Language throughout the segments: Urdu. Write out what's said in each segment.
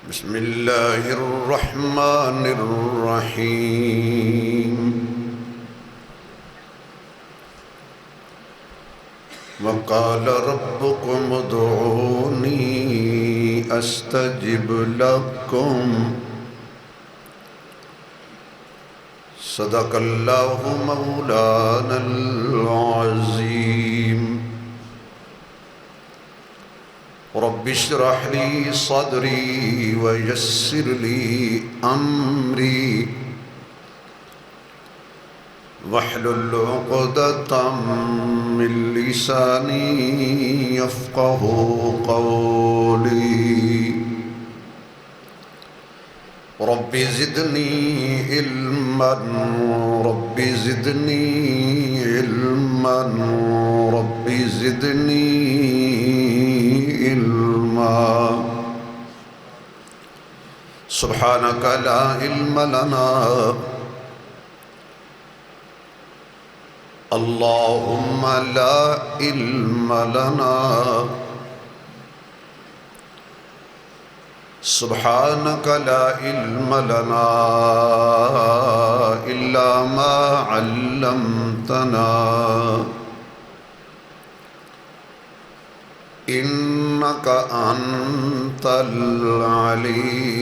بسم اللہ الرحمن الرحیم وقال ربكم ادعوني استجب لكم صدق اللہ مولانا العظیم رب اشرح لي صدري ويسر لي أمري واحلل عقدة من لساني يفقه قولي رب زدني علما رب زدني علما رب زدني علما سبحانك لا علم لنا اللهم لا علم لنا سبحانك لا علم لنا إلا ما علمتنا إنك أنت العليم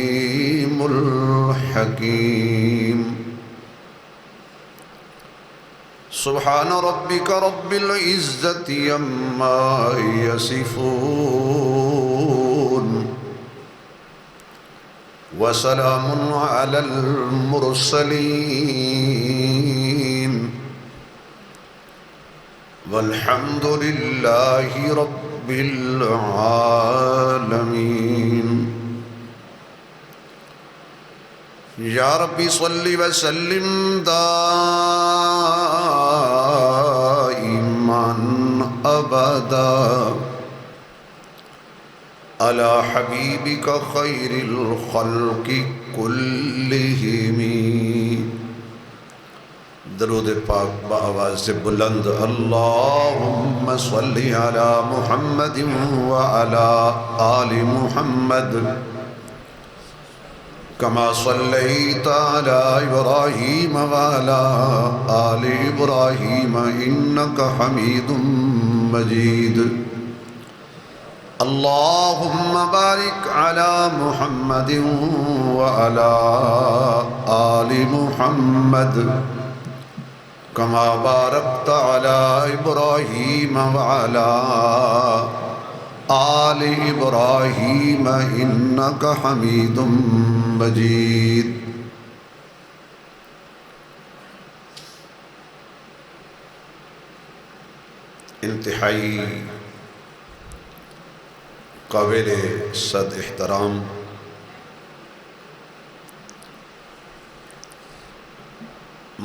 الحكيم سبحان ربك رب العزة عما يصفون وسلام على المرسلين والحمد لله رب العالمين یا ربی صلی وسلم دائما ابدا علی حبیبک خیر الخلق کلہم درود پاک بآواز بلند اللہم صلی علی محمد وعلی آل محمد كما صليت على إبراهيم وعلى آل إبراهيم إنك حميد مجيد اللهم بارك على محمد وعلى آل محمد كما باركت على إبراهيم وعلى آل ابراہیم انک حمید مجید انتہائی قابل صد احترام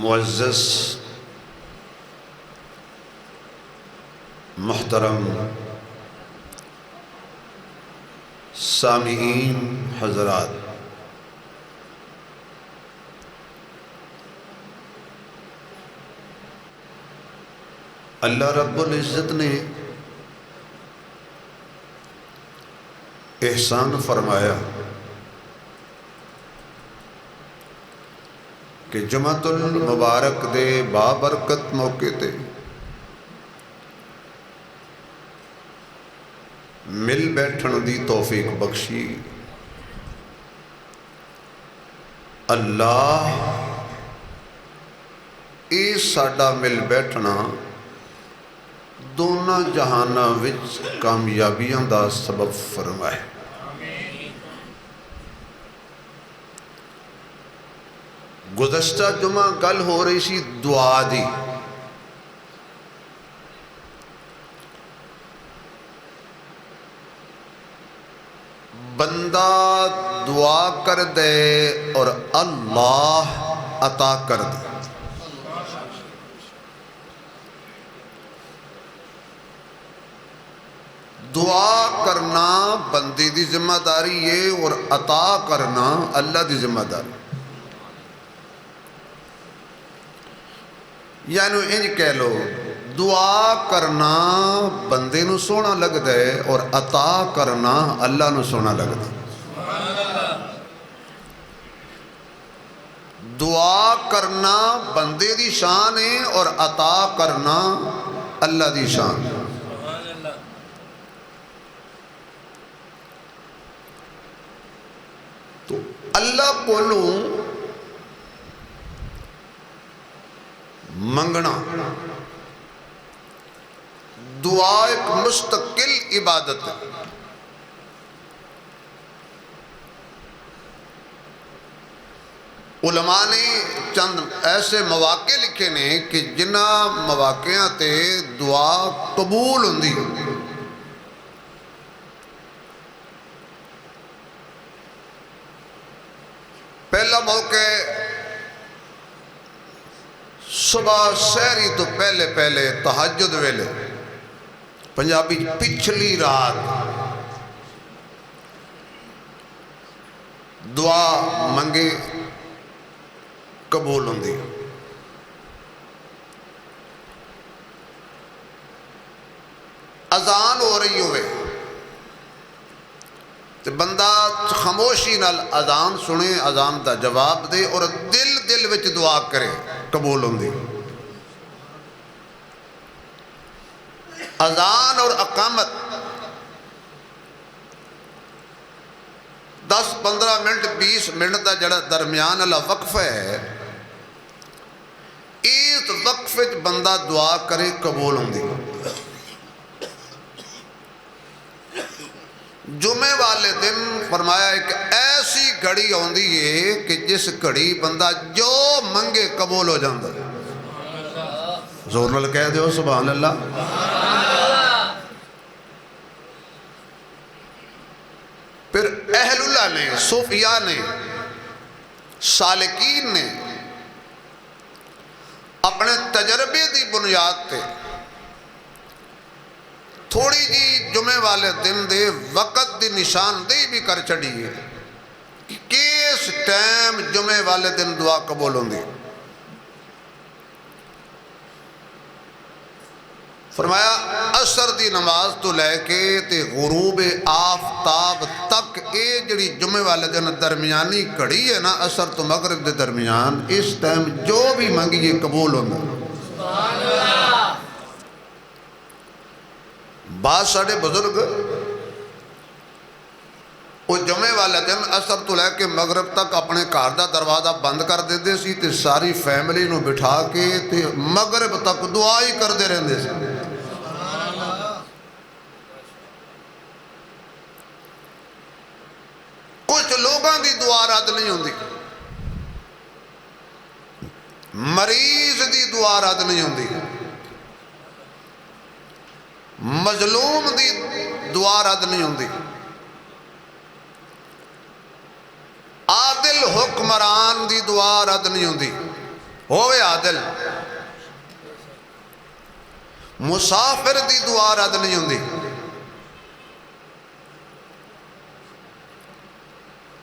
معزز محترم سامعین حضرات، اللہ رب العزت نے احسان فرمایا کہ جمعۃ المبارک دے بابرکت موقع تے مل بیٹھن دی توفیق بخشی اللہ اے ساڈا مل بیٹھنا دونوں جہاناں وچ کامیابیاں دا سبب فرمائے گزشتہ جمعہ گل ہو رہی سی دعا دی بندہ دعا کر دے اور اللہ عطا کر دے دعا کرنا بندے دی ذمہ داری ہے اور عطا کرنا اللہ دی ذمہ داری یعنی انج کہہ لو دعا کرنا بندے نو سونا لگتا ہے اور عطا کرنا اللہ نو سونا لگتا ہے کرنا بندے دی شان ہے اور عطا کرنا اللہ دی شان ہے۔ تو اللہ کولوں منگنا دعا ایک مستقل عبادت ہے۔ علماء نے چند ایسے مواقع لکھے نے کہ جنہ مواقعہ تے دعا قبول ہوندی ہے۔ پہلا موقع صبح سحری تو پہلے پہلے تہجد ویلے، پنجابی پچھلی رات دعا منگے قبول ہوندی۔ اذان ہو رہی ہوئے تو بندہ خاموشی نال اذان سنے، اذان دا جواب دے اور دل وچ دعا کرے، قبول ہوندی۔ اذان اور اقامت 10-15 منٹ 20 منٹ دا جڑا درمیان والا وقفہ ہے، اس وقفے بندہ دعا کرے قبول ہوندی۔ جمعے والے دن فرمایا ایک ایسی گھڑی ہوندی ہے کہ جس گھڑی بندہ جو منگے قبول ہو جاندہ۔ زور نال کہہ دیو سبحان اللہ۔ پھر اہل اللہ نے، صوفیاء نے، سالکین نے اپنے تجربے دی بنیاد تے تھوڑی جی جمعے والے دن دے وقت دی نشاندہی بھی کر چڑی ہے کہ کس ٹائم جمعے والے دن دعا قبول ہوندی۔ فرمایا عصر دی نماز تو لے کے تے غروب آفتاب تک اے جڑی جمعے والے دن درمیانی گھڑی ہے نا، عصر تو مغرب دے درمیان، اس ٹائم جو بھی منگی یہ قبول ہوندی۔ بعض ساڑھے بزرگ وہ جمعے والے دن عصر تو لے کے مغرب تک اپنے گھر دا دروازہ بند کر دیتے سی تے ساری فیملی نو بٹھا کے تے مغرب تک دعا ہی کر دے رہندے سی۔ کچھ لوگاں دی دعا رد نہیں ہوندی، مریض دی دعا رد نہیں ہوندی، مظلوم دی دعا رد نہیں ہوندی، عادل حکمران دی دعا رد نہیں ہوندی، ہوئے عادل۔ مسافر دی دعا رد نہیں ہوندی۔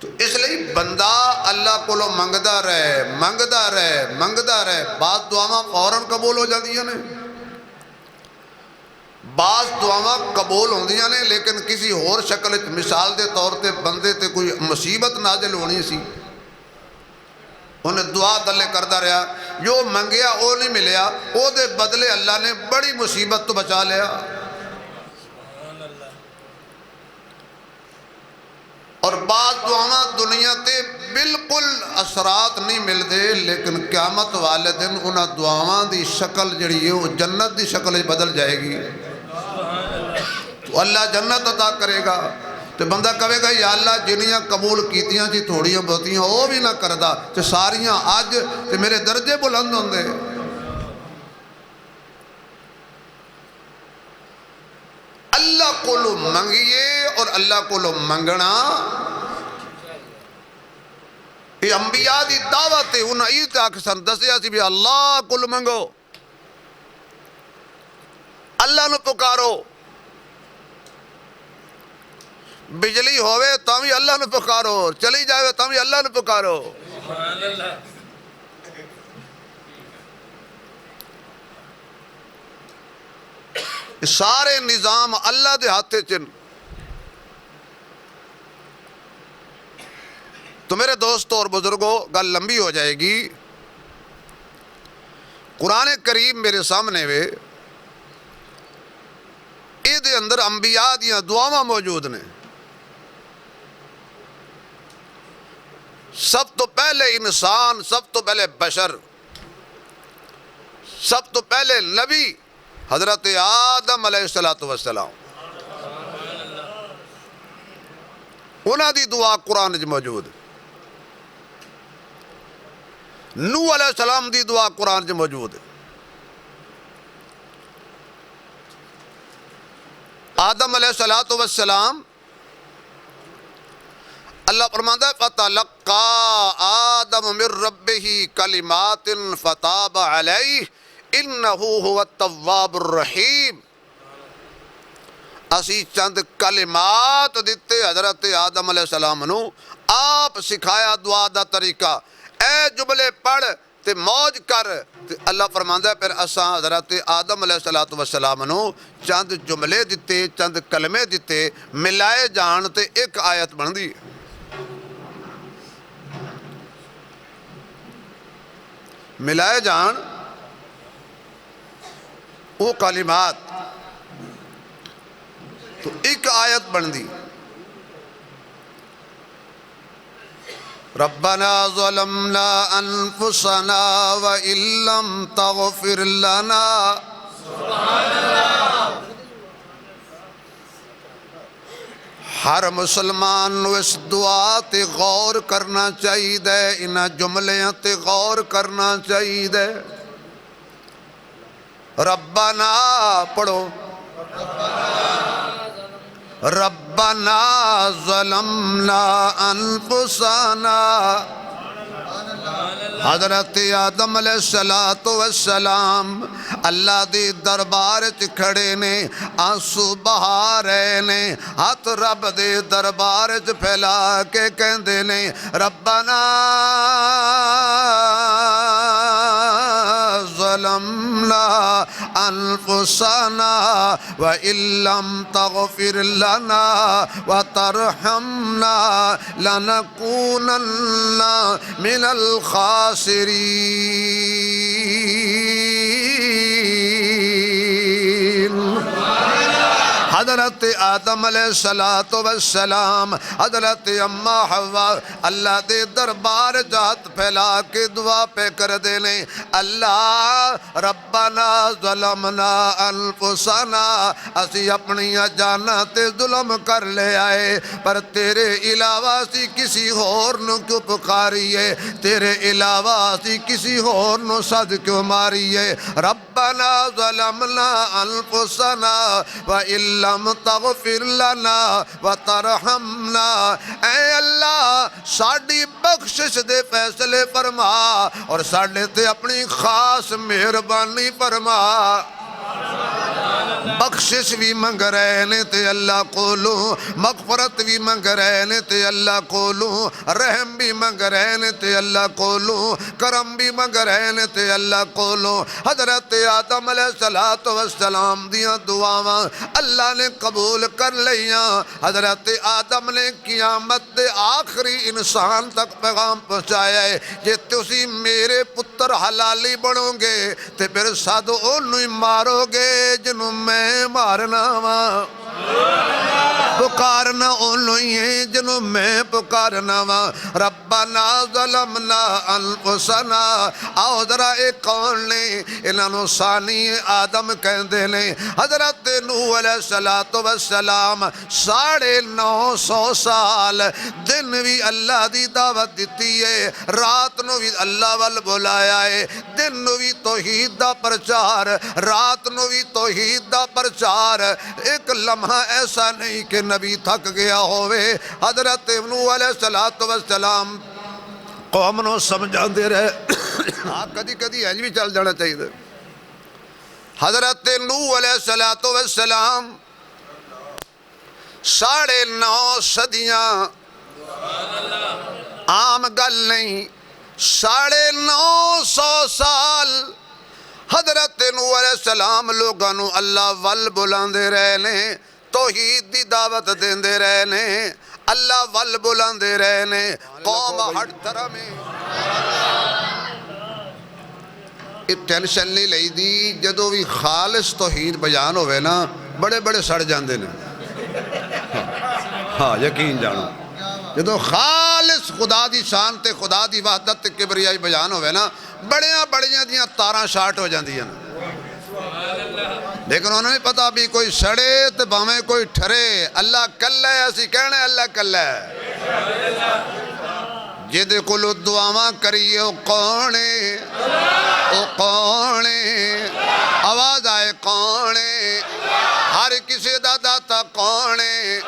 تو اس لئے بندہ اللہ کو لو منگدہ رہے، بعض دعاواں فوراً قبول ہو جاندیاں نے، بعض دعاواں قبول ہوندیاں نے لیکن کسی اور شکل، مثال دے طور تے بندے تے کوئی مصیبت نازل ہونی سی، انہیں دعا دلے کردہ رہا، جو منگیا او نہیں ملیا، او دے بدلے اللہ نے بڑی مصیبت تو بچا لیا۔ اور بعض دعاواں دنیا تے بالکل اثرات نہیں مل دے لیکن قیامت والے دن انہاں دعاواں دی شکل جڑی ہے وہ جنت دی شکل بدل جائے گی، تو اللہ جنت عطا کرے گا۔ تو بندہ کہے گا یا اللہ جنیاں قبول کیتیاں جی تھوڑیاں بہتیاں وہ بھی نہ کردہ تو ساریاں آج تو میرے درجے بلند ہوں دے۔ اللہ کو لو منگیے اور اللہ کو لو منگنا یہ انبیاء دی دعوت ہے۔ انہاں یہ اکثر دسیا سی بھی اللہ کو لو منگو، اللہ نو پکارو، بجلی ہوئے تاوی اللہ نو پکارو، چلی جائے تاوی اللہ نو پکارو۔ سارے نظام اللہ دے ہاتھے چن۔ تو میرے دوستوں اور بزرگوں گل لمبی ہو جائے گی، قرآن کریم میرے سامنے وے یہ اندر انبیاء دیاں دعاواں موجود نے. سب تو پہلے انسان، سب تو پہلے بشر، سب تو پہلے نبی حضرت آدم علیہ السلام، انہاں دی دعا قرآن وچ موجود. نوح علیہ السلام دی دعا قرآن وچ موجود. آدم علیہ السلام اللہ فرماتا ہے فَتَلَقَّى آدَمُ مِن رَبِّهِ كَلِمَاتٍ فَتَابَ عَلَيْهِ إِنَّهُ هُوَ التَّوَّابُ الرَّحِيمُ. اسی چند کلمات دیتے حضرت آدم علیہ السلام نو، آپ سکھایا دعا دا طریقہ. اے جملے پڑھ تے موج کر. اللہ فرماندا ہے پھر اساں حضرت آدم علیہ السلام نو چند جملے دیتے، چند کلمے دیتے، ملائے جان تے ایک آیت بن دی. ملائے جان وہ کلمات تو ایک آیت بن دی. ربنا ظلمنا انفسنا وان لم تغفر لنا. ہر مسلمان نو اس دعا تے غور کرنا چاہیے، انہاں جملیاں تے غور کرنا چاہیے. ربنا پڑھو، ربنا ظلمنا انفسنا. حضرت آدم علیہ السلام اللہ دی دربار چ کھڑے نے، آنسو بہا رہے نے، ہاتھ رب دے دربار چ پھیلا کے کہندے نے ربنا ظلمنا انفسنا وان لم تغفر لنا وترحمنا لنكونن من الخاسرین. حضرت آدم علیہ السلام، حضرت اماں حوا اللہ دے دربار جات پھیلا کے دعا پہ کر دینے اللہ ربنا ظلمنا انفسنا. اسی اپنی جانا تے ظلم کر لے آئے، پر تیرے علاوہ اسی کسی اور نو کیوں پکاریے، تیرے علاوہ اسی کسی اور نو صد کیوں ماریے. ربنا ظلمنا انفسنا وَإِن لَمْ تَغْفِرْ لَنَا وَتَرْحَمْنَا. اے اللہ ساڑی بخشش دے فیصلے فرما اور ساڑے تے اپنی خاص مہربانی فرما. بخشش بھی منگ رہے نے تے اللہ کولوں، مغفرت بھی منگ رہے نے تے اللہ کولوں، رحم بھی منگ رہے نے تے اللہ کولوں، کرم بھی منگ رہے نے تے اللہ کولوں. حضرت آدم علیہ السلام دیاں دعاواں اللہ نے قبول کر لیاں. حضرت آدم نے قیامت دے آخری انسان تک پیغام پہنچایا ہے کہ تسی میرے پتر حلالی بنو گے تے پھر سادو انہوں مارو گے جنہوں میں مارنا وا. پکارنا انہوں ہی جنہوں میں پکارنا وا. ربنا ظلمنا انفسنا. آؤ ذرا ایک کون نے انہوں ثانی آدم کہندے نے. حضرت نوح علیہ السلام 950 سال دن بھی اللہ دی دعوت دیتی ہے، رات نو بھی اللہ وال بلایا ہے. دن نو بھی توحید دا پرچار، رات نو بھی توحید دا پرچار. ایک لمحہ ایسا نہیں کہ نبی تھک گیا ہوئے. حضرت نوح علیہ السلام قوم نو سمجھا دے رہے کدی کدی اینج بھی چل جانا چاہیے. حضرت نوح علیہ السلام 9.5 صدیاں عام گل نہیں، 950 سال حضرت نوح علیہ السلام لوگاں اللہ ول بلاندے رہے نے، توحید دی دعوت دیندے رہے نے، اللہ ول بلاندے رہے نے. قوم ہر طرح میں ٹینشن نہیں لئی دی جدو بھی خالص توحید بیان ہوئے نا بڑے بڑے سڑ جاندے نے ہاں یقین جانو جدو خالص خدا دی شان تے خدا دی وحدت تے کبریائی بیان ہوئے نا بڑیاں بڑیاں دیاں تاراں شارٹ ہو جاندیاں لیکن انہوں نے پتا بھی کوئی سڑے تے باویں کوئی ٹھرے اللہ کل ہے اسی کہنے اللہ کل ہے جدے کلو دعاواں کریے او کونے آواز آئے کونے ہر کسی دا داتا کونے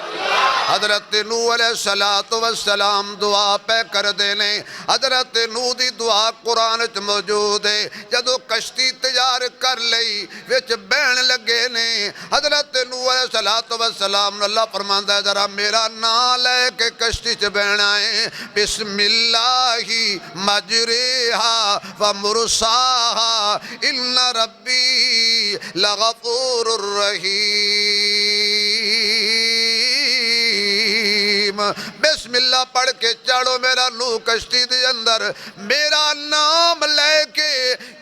حضرت نوح علیہ السلام دعا پہ کر دینے حضرت نوح دی دعا قرآن موجود ہے جدو کشتی تیار کر لئی وچ بین لگے نے حضرت نوح علیہ السلام اللہ فرماندہ ہے ذرا میرا نام لے کے کشتی چ بین آئے بسم اللہ مجریہا ومرساہا ان ربی لغفور الرحیم بسم اللہ پڑھ کے چڑھو میرا نوح کشتی دے اندر میرا نام لے کے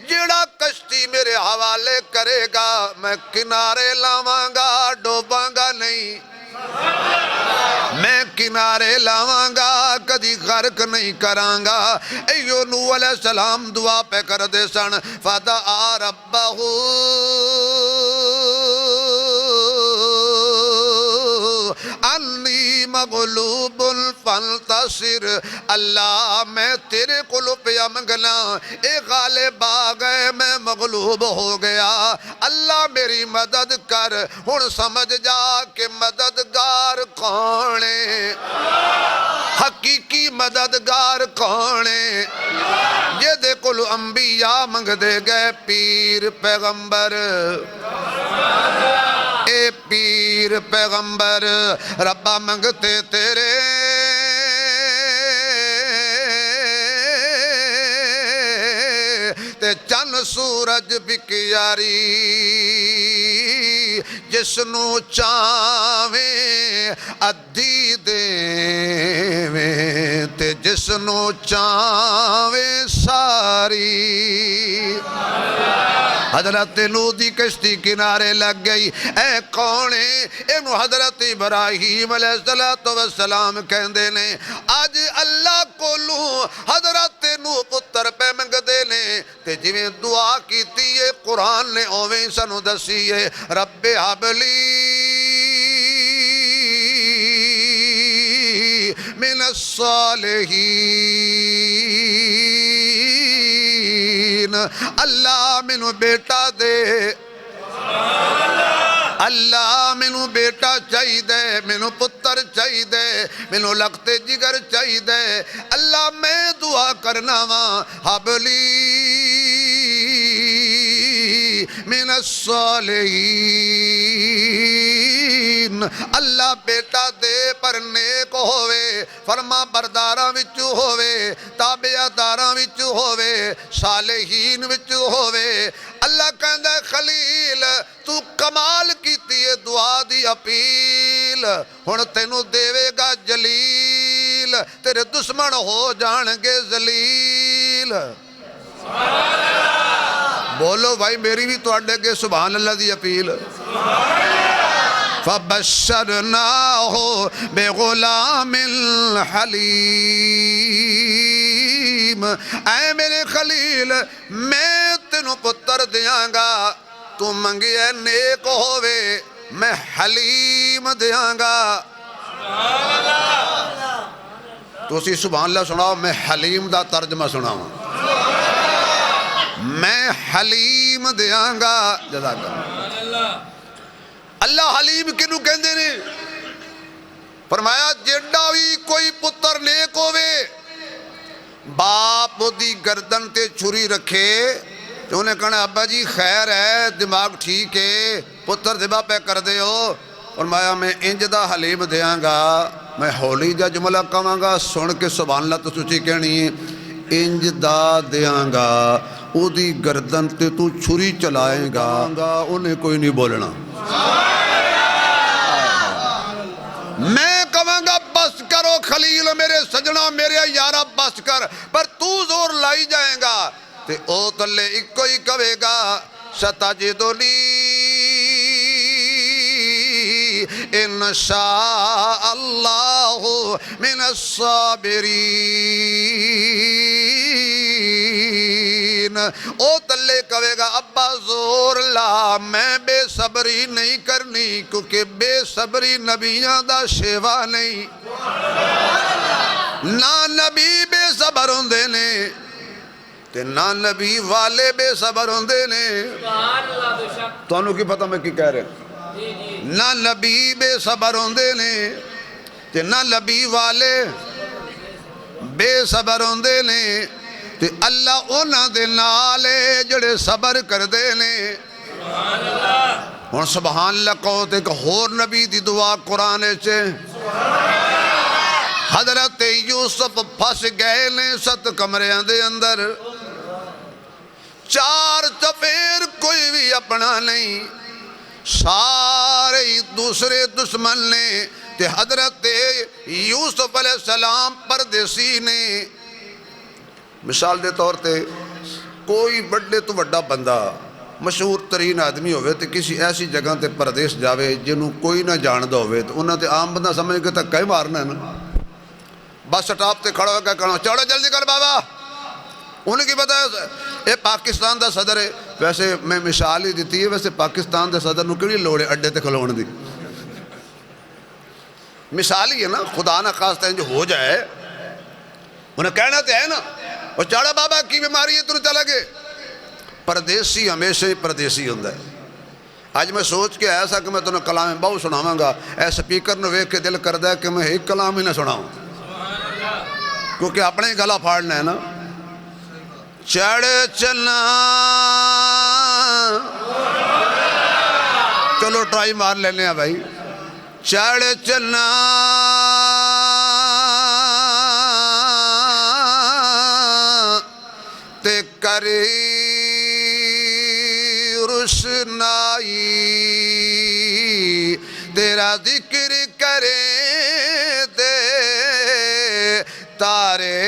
جڑا کشتی میرے حوالے کرے گا میں کنارے لاواں گا ڈوباں گا نہیں میں کنارے لاواں گا کدی غرق نہیں کران گا ایو نوح علیہ السلام دعا پہ کر دے سن فدعا ربہ انی مغلوب فانتصر اللہ میں تیرے قلوب پہ منگنا اے غالب آ گئے میں مغلوب ہو گیا اللہ میری مدد کر ہن سمجھ جا کہ مددگار کون ہے حقیقی مددگار کون ہے یہ دیکھو انبیاء منگ دے گئے پیر پیغمبر اے پیر پیغمبر ربا منگتے تیرے تے چند سورج بکیاری جس نو چاویں ادھی دیویں تے جس نو چاویں ساری حضرت نوح دی کشتی کنارے لگ گئی اے کونے اینو حضرت ابراہیم علیہ السلام کہندے نے آج اللہ کو لوں حضرت نوح پتر پہ منگ دے نے تے جویں دعا کیتی ہے قرآن نے اویں سنو دسی ہے رب حبلی من الصالحین اللہ منو بیٹا دے اللہ منو بیٹا چاہی دے منو پتر چاہی دے منو لگتے جگر چاہی دے اللہ میں دعا کرنا وا حبلی من الصالحین اللہ بیٹا دے پر نیک ہوئے فرما برداراں وچ ہوئے تابعداراں وچ ہوئے صالحین وچ ہوئے اللہ کہندا ہے خلیل تو کمال کیتی ہے دعا دی اپیل ہن تینوں دیوے گا جلیل تیرے دشمن ہو جانگے ذلیل بولو بھائی میری بھی تو اڈے کے سبحان اللہ دی اپیل فَبَشَّرْنَاهُ بِغُلَامٍ حَلِيمٍ اے میرے خلیل میں تینوں پتر دیاں گا تو منگے نیک ہوئے میں حلیم دیاں گا تو اسی سبحان اللہ سناؤ میں حلیم دا ترجمہ سناؤں میں حلیم دیاں گا جزاک اللہ اللہ حلیم کنو کہندے نے فرمایا جیڑا بھی کوئی پتر نیک ہوئے باپ دی گردن تے چھری رکھے تو انہیں کہنا ابا جی خیر ہے دماغ ٹھیک ہے پتر دبا پہ کر دے ہو فرمایا میں انج دا حلیم دیاں گا میں ہولی جا جملہ کہاں گا سن کے سبحان اللہ تو سوچی کہنی انج دا دیاں گا او دی گردن تے تو چھری چلائیں گا انہیں کوئی نہیں بولنا میں کہاں گا بس کرو خلیل میرے سجنہ میرے یارہ بس کر پر تو زور لائی جائیں گا تے او تلے اکو ہی کہے گا ستجدنی ان شاء اللہ من الصابرین۔ او تلے کہے گا ابا زور لا میں بے صبری نہیں کرنی، کیونکہ بے صبری نبیاں دا شیوا نہیں، نہ نبی بے صبر ہوندے نے تے نہ نبی والے بے صبر ہوندے نے۔ تو انہوں کی پتہ میں کی کہہ رہے ہیں؟ نہ نبی بے صبر ہوندے نے تے نہ نبی والے بے صبر ہوندے نے، تے اللہ انہاں دے نالے جڑے صبر کر دے نے۔ اور سبحان اللہ کہو تے کہ ہور نبی دی دعا قرآن سے حضرت یوسف پھس گئے نے 7 کمریاں دے اندر، 4 چفیر کوئی بھی اپنا نہیں، سارے دوسرے دشمن نے، تے حضرت یوسف علیہ السلام پردیسی نے۔ مثال دے طور تے کوئی بڑے تو بڑا بندہ مشہور ترین آدمی ہوئے تے کسی ایسی جگہ تے پردیس جاوے جنہوں کوئی نہ جاندہ ہوئے تو انہوں تے عام بندہ سمجھ کے تک کئی مارنا ہے نا، بس سٹاپ تے کھڑا ہو کے کہنا چڑھو جلدی کر بابا، انہیں کی پتہ ہے اے پاکستان دا صدر ہے۔ ویسے میں مثال ہی دیتی ہے، ویسے پاکستان دا صدر نو کیڑی لوڑے اڈے تے کھلون دی، مثال ہی ہے نا، خدا نہ خواستہ ہے جو ہو جائے انہیں کہنا تے ہے نا، اور چڑھا بابا کی بیماری ہے تنہیں چلا گے۔ پردیسی ہمیشہ ہی پردیسی ہوندہ ہے۔ آج میں سوچ کے ایسا کہ میں تنہیں کلام باؤ سناواں گا، اے سپیکر نے ویکھ کے دل کردہ ہے کہ میں ایک کلام ہی نہ سناؤں، کیونکہ اپنے ہی گلا پھاڑنا ہے نا۔ چڑھ چلنا، چلو ٹرائی مار لینے ہیں بھائی، چڑھ چلنا تے کری روشنائی، تیرا ذکر کرے دے تارے،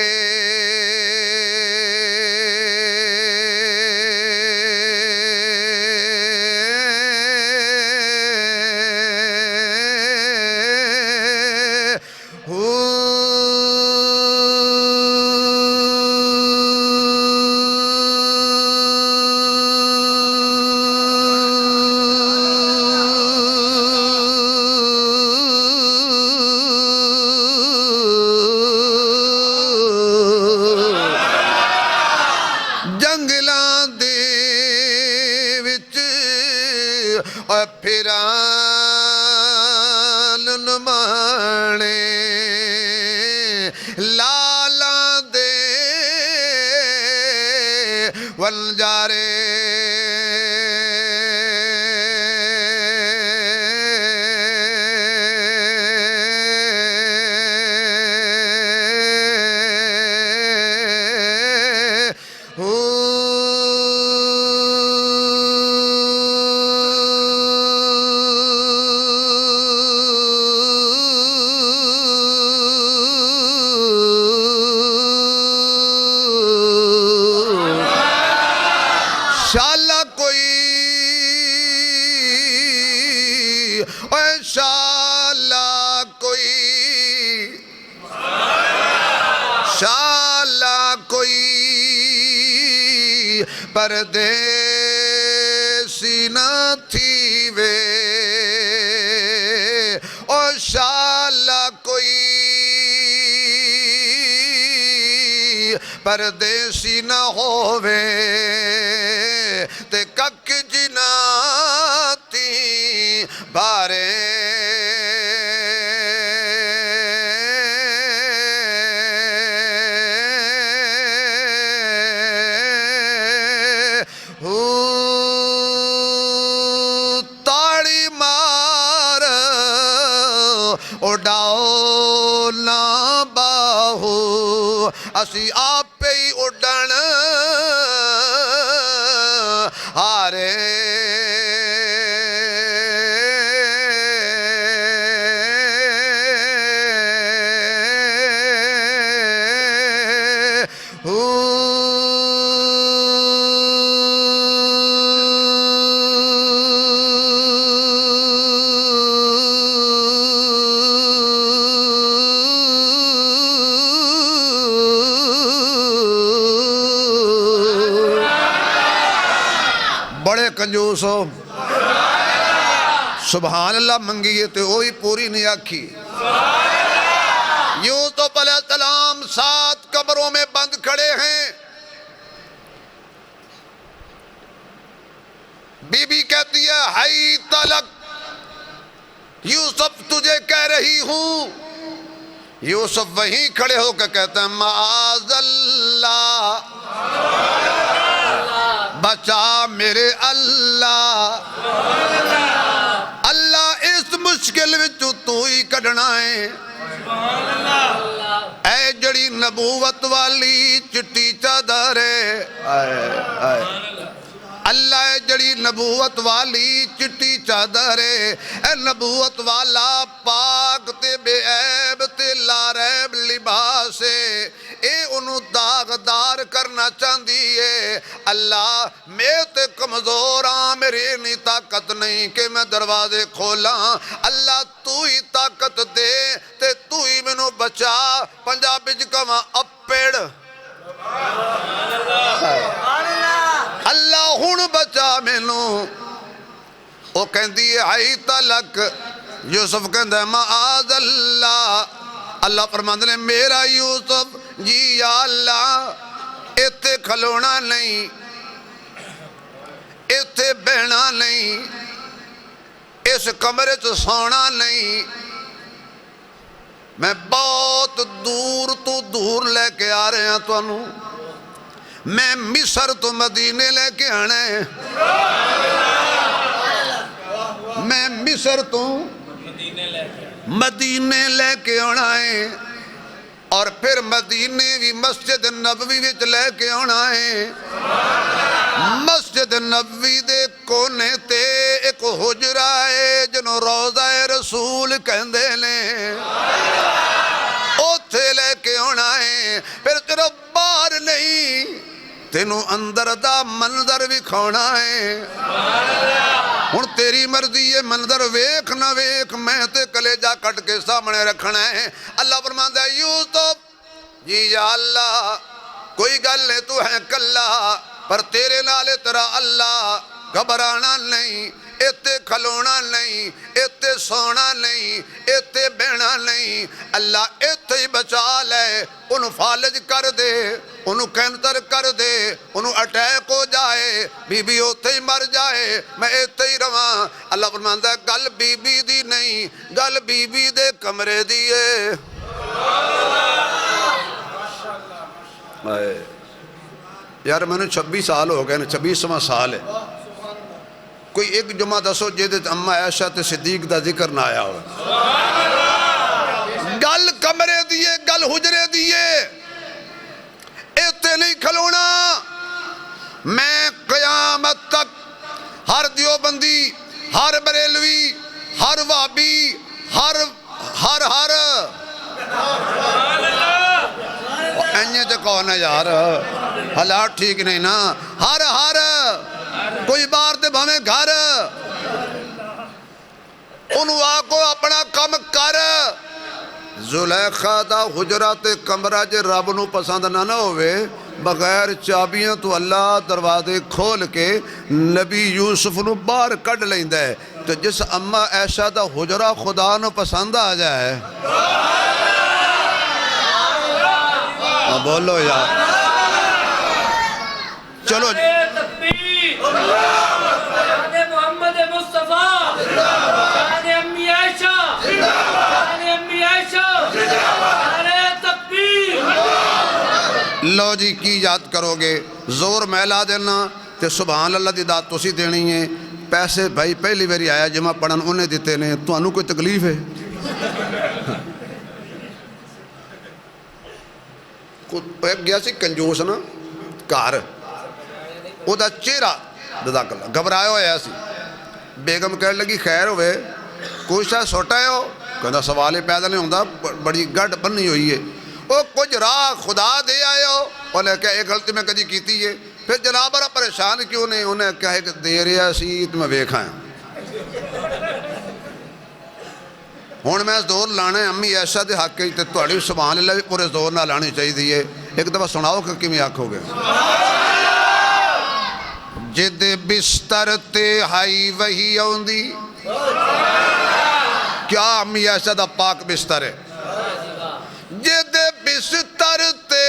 پھران نمانے لالا دے ونجارے، شالا کوئی اے شالا کوئی، شالا کوئی پردیسی نہ تھی وے، او شالا کوئی پردیسی نہ ہووے تے کک جناتی بارے، تاڑی مار اڈاؤ نہ باہو، اسی آپ پہ ہی اڈن ہارے، کنجوس ہو سبحان اللہ منگیے تو وہی پوری نہیں آکھی یوسف علیہ السلام 7 قبروں میں بند کھڑے ہیں بی بی کہتی ہے ہائی تلک یوسف تجھے کہہ رہی ہوں یوسف وہیں کھڑے ہو کے کہتے ہیں معاذ اللہ بچا میرے اللہ اللہ اس مشکل وچ تو ہی کڈنا ہے اے جڑی نبوت والی چٹی چادر ہے اللہ جڑی نبوت والی چٹی چادر ہے اے نبوت والا پاک تے بے عیب تے لا ریب لباس ہے اے انہوں داغدار کرنا چاندی ہے اللہ میں تے کمزور ہاں میری نہیں طاقت نہیں کہ میں دروازے کھولا اللہ تو ہی طاقت دے تے تو ہی میں نو بچا پنجابی جکا اپیڑ اللہ ہون بچا مینوں وہ کہندی ہے آئی تلک یوسف کہندہ ہے معاذ اللہ اللہ فرماندے نے میرا یوسف جی یا اللہ ایتھے کھلونا نہیں ایتھے بہنا نہیں اس کمرے سے سونا نہیں میں بہت دور تو دور لے کے آ رہے ہیں تو انہوں میں مصر تو مدینے لے کے آنے میں مصر تو مدینے لے کے آنا ہے اور پھر مدینے بھی مسجد نبوی وچ لے کے آنا ہے مسجد نبوی دے کونے تے ایک حجرہ ہے جنہوں روضہ رسول کہندے نے اوتھے لے کے آنا ہے پھر تیرا باہر نہیں تینوں اندر دا منظر بھی کھونا ہے ہن تیری مرضی ہے منظر ویکھ نہ ویکھ میں تے کلیجہ کٹ کے سامنے رکھنا ہے اللہ فرماندا ہے یوسف جی یا اللہ کوئی گل نہیں تو ہے کلا پر تیرے نالے تیرا اللہ گھبرانا نہیں ایتے کھلونا نہیں ایتے سونا نہیں ایتے بہنا نہیں اللہ ایتے ہی بچا لے انہوں فالج کر دے انہوں کینسر کر دے انہوں اٹیک ہو جائے بی بی ہوتے ہی مر جائے میں ایتے ہی رواں اللہ فرماندا ہے گل بی بی دی نہیں گل بی بی دے کمرے دیئے یار میں نے 26 سال ہو گئے 26واں سال ہے کوئی ایک جمعہ دسو جیدت اممہ عائشہ تے صدیق دا ذکر نہ آیا ہو گل کمرے دیئے گل حجرے دیئے ایتے نہیں کھلونا میں قیامت تک ہر دیوبندی ہر بریلوی ہر وابی ہر اینجے تے کون ہے یار حالات ٹھیک نہیں نا ہر کوئی بار دے بھامیں گھر انہوں آکو اپنا کم کر زلیخہ دا حجرات کمرہ جے رب نو پسند نہ ہوئے بغیر چابیاں تو اللہ دروازے کھول کے نبی یوسف نو باہر کڈ لیندہ ہے تو جس اممہ عائشہ دا حجرہ خدا نو پسند آ جائے بولو یار چلو محمد مصطفیٰ امی عائشہ امی عائشہ تکبیر لو جی کی یاد کرو گے زور میلا دینا تے سبحان اللہ دی داد تو سی دینی ہے پیسے بھائی پہلی باری آیا جمعہ پڑھن انہیں دیتے نے تو انہوں کوئی تکلیف ہے ایک گیا سی کنجوس نا کار او دا چہرہ جزاک اللہ گھبرائے ہوئے ایسی بیگم کہنے لگی خیر ہوئے کوئی شاہ سوٹا ہے ہو کہنا سوالے پیدا نہیں ہوندہ بڑی گڑ بننی ہوئی ہے وہ کچھ راہ خدا دے آئے ہو اور نے کہا ایک غلطی میں کدی کیتی ہے پھر جناب رہا پریشان کیوں نہیں انہیں کہا کہ دے رہا سی تمہیں ویکھا ہے ہون میں زور لانا ہے امی عائشہ دے حق کے تے توڑی سبحان اللہ بھی پورے زور نہ لانی چاہیے دیئے ایک دفعہ سناؤ کہ کمی آنکھ ہو گئے جدے بستر تے ہائی وہی آوندی کیا امی عائشہ دا پاک بستر ہے جدے بستر تے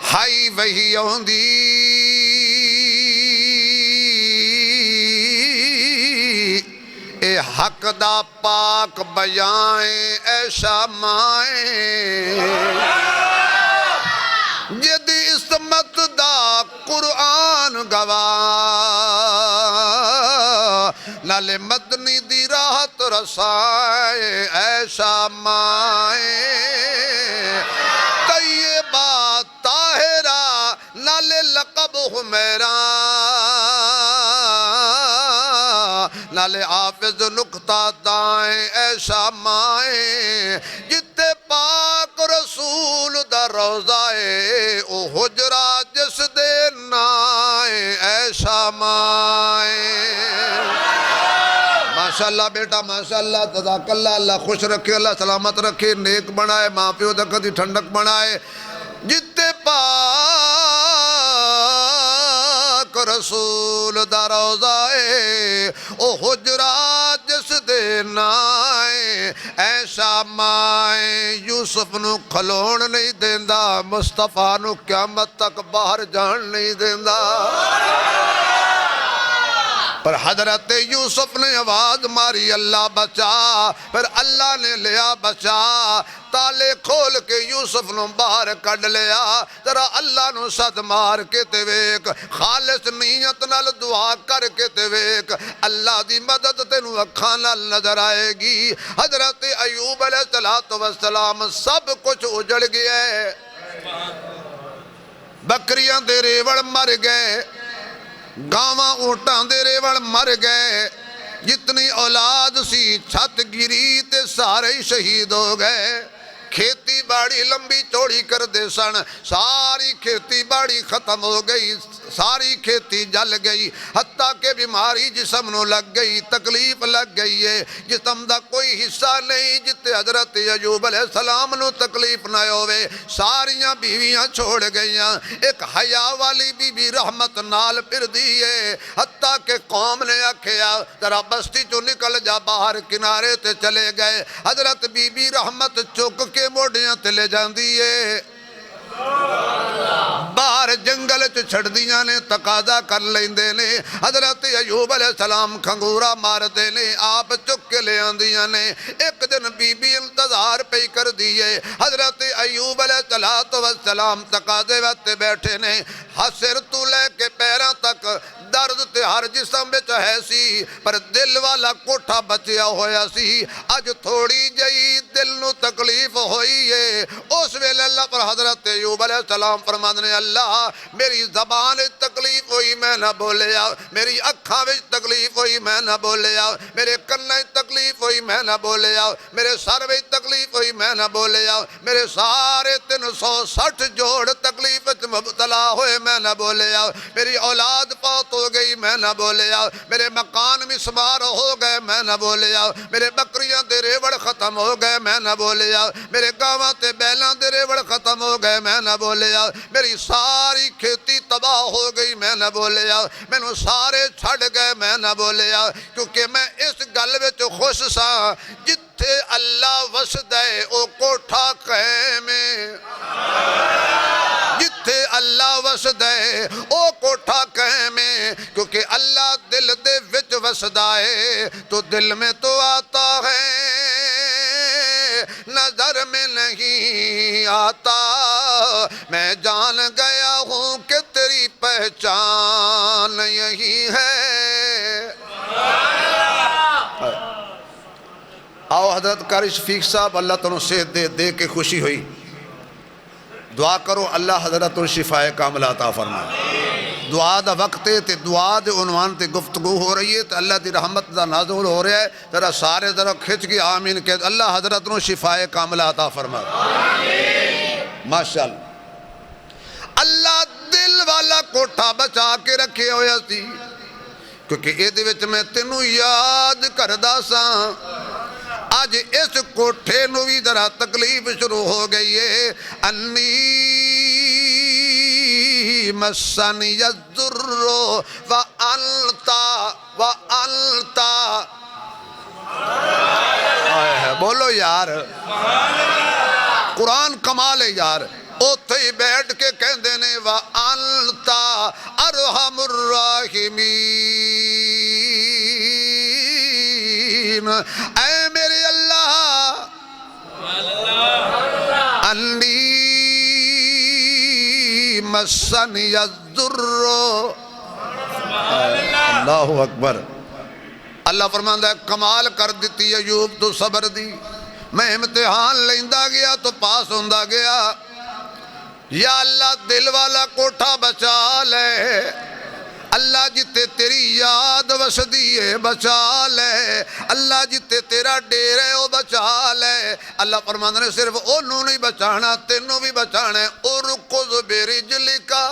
ہائی وہی آوندی اے حق دا پاک بیائیں ایشا مائیں جدی اسمت دا قرآن گواہ نالے مدنی دی راحت رسائے ایشا مائیں طیبہ طاہرہ نالے لقب حمیران نالے حافظ نقطہ دائیں ایشا مائیں جتے پاک رسول دا روزائے او حجرہ جس دے نائیں ایشا مائیں ماشاءاللہ بیٹا ماشاءاللہ جزاک اللہ اللہ خوش رکھے اللہ سلامت رکھے نیک بنائے ماں پیو دا کدی ٹھنڈک بنائے جتے پاک رسول دا روزائے او حجرات جس دے نائیں ایشا مائیں یوسف نو کھلون نہیں دیندہ مصطفیٰ نو قیامت تک باہر جان نہیں دیندہ پر حضرت یوسف نے آواز ماری اللہ بچا پھر اللہ نے لیا بچا تالے کھول کے یوسف نو باہر کڈ لیا ذرا اللہ نو صد مار کے تے ویک خالص نیت نال دعا کر کے تے ویک اللہ دی مدد تینو اکھاں نال نظر آئے گی حضرت ایوب علیہ السلام سب کچھ اجڑ گیا ہے بکریاں دے ریوڑ مر گئے گاواں اونٹاں دے ریوڑ مر گئے جتنی اولاد سی چھت گری تے سارے شہید ہو گئے کھیتی باڑی لمبی چوڑی کر دے سن ساری کھیتی باڑی ختم ہو گئی ساری کھیتی جل گئی حتیٰ کہ بیماری جسم نو لگ گئی تکلیف لگ گئی ہے جسم دا کوئی حصہ نہیں جتے حضرت ایوب علیہ السلام نو تکلیف نہ ہوئے ساریاں بیویاں چھوڑ گئیاں ایک حیا والی بی بی رحمت نال پھر دیئے حتیٰ کہ قوم نے آکھیا ذرا بستی جو نکل جا باہر کنارے تے چلے گئے حضرت بی بی رحمت چک کے موڑیاں تلے جان دیئے باہر جنگل چھڑ دیاں نے تقاضا کر لیندے نے حضرت ایوب علیہ السلام کھنگورا مار دے نے آپ چک کے لے آن دیاں نے ایک دن بی بی انتظار پہ کر دیئے حضرت ایوب علیہ السلام تقاضے وقت بیٹھے نے حسر تو لے کے پیران تک درد تے ہر جسم بچ ہے سی پر دل والا کوٹھا بچیا ہویا سی اج تھوڑی جئی دل نو تکلیف ہوئی ہے اس ویلے اللہ پر حضرت ایوب علیہ السلام فرماندے نے اللہ میری زبان تکلیف ہوئی میں نہ بولیا میری اکھاں وچ تکلیف ہوئی میں نہ بولیا میرے کنے تکلیف ہوئی میں نہ بولیا میرے سر وچ تکلیف ہوئی میں نہ بولیا میرے سارے 360 جوڑ تکلیف وچ مبتلا ہوئے میں نہ بولیا میری اولاد فوت ہو گئی میں نہ بولیا میرے مکان مسمار ہو گئے میں نہ بولیا میرے بکریاں دے ریوڑ ختم ہو گئے میں نہ بولیا میرے گاواں تے بیلاں دے ریوڑ ختم ہو گئے میں نہ بولیا میری ساری کھیتی تباہ ہو گئی میں نہ بولیا میں نو سارے چھڑ گئے میں نہ بولیا کیونکہ میں اس گل وچ خوش سا جتھے اللہ وسدے او کوٹھا قائم جتھے اللہ وسدے او کوٹھا قائم کیونکہ اللہ دل دے وچ وسدائے تو دل میں تو آتا ہے نظر میں نہیں آتا میں جان گیا ہوں کہ تیری پہچان یہی ہے آؤ حضرت قاری شفیق صاحب اللہ تعالیٰ صحت دے کے خوشی ہوئی دعا کرو اللہ حضرت شفاء کاملہ عطا فرمائے دعا دا وقت ہے تے دعا دے عنوان تے گفتگو ہو رہی ہے تے اللہ دی رحمت دا نازل ہو رہا ہے ذرا سارے ذرا کھچ کے آمین کہ اللہ حضرت نو شفاء کاملہ عطا فرمائے ماشاءاللہ اللہ دل والا کوٹھا بچا کے رکھے ہویا سی کیونکہ اے دے وچ میں تینوں یاد کردا ساں آج اس کوٹھے نو بھی ذرا تکلیف شروع ہو گئی ہے انی مسنی الضر وانت بولو یار قرآن کمال ہے یار اوتھے ہی بیٹھ کے کہندے نے وانت ارحم الراحمین اے میرے اللہ انی مسنی الضر اللہ اکبر اللہ فرماندا ہے کمال کر دیتی ایوب تو صبر دی میں امتحان لیندا گیا تو پاس ہوندا گیا یا اللہ دل والا کوٹھا بچا لے اللہ جتے تیری یاد وسدی ہے بچا لے اللہ جتے تیرا ڈیر ہے وہ بچا لے اللہ فرماندے نے صرف انہوں نہیں بچانا تینوں بھی بچانا ہے ارکض برجلکا